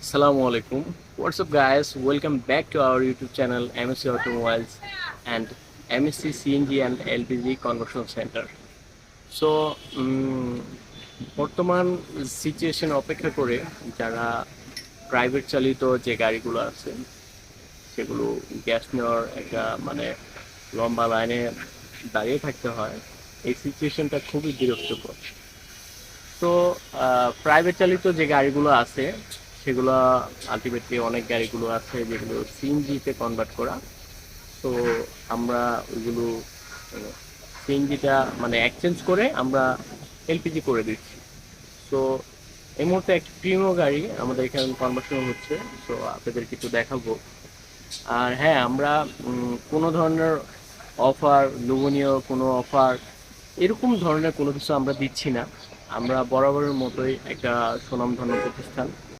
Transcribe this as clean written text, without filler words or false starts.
Assalamu alaikum. What's up, guys? Welcome back to our YouTube channel MSC Automobiles and MSC CNG and LPG Conversion Center. So, বর্তমান situation অপেক্ষা করে যারা private চালিত যে গাড়িগুলো আছে সেগুলো গ্যাস নেওয়ার একটা লম্বা লাইনে দাঁড়িয়ে থাকতে হয়। এই সিচুয়েশনটা খুবই বিরক্তিকর। তো প্রাইভেট চালিত যে গাড়িগুলো আছে সেগুলো আলটিমেটলি অনেক গাড়িগুলো আছে যেগুলো সিএনজিতে কনভার্ট করা। তো আমরা ওইগুলো সিএনজিটা এক্সচেঞ্জ করে আমরা এলপিজি করে দিচ্ছি। তো এই মুহূর্তে একটা প্রিমিও গাড়ি আমাদের এখানে কনভার্সন হচ্ছে, তো আপনাদের কিছু দেখাবো। আর হ্যাঁ, আমরা কোনো ধরনের অফার, লোভনীয় কোনো অফার এরকম ধরনের কোনো কিছু আমরা দিচ্ছি না। আমরা বরাবরের মতোই একটা সুনামধন্য প্রতিষ্ঠান।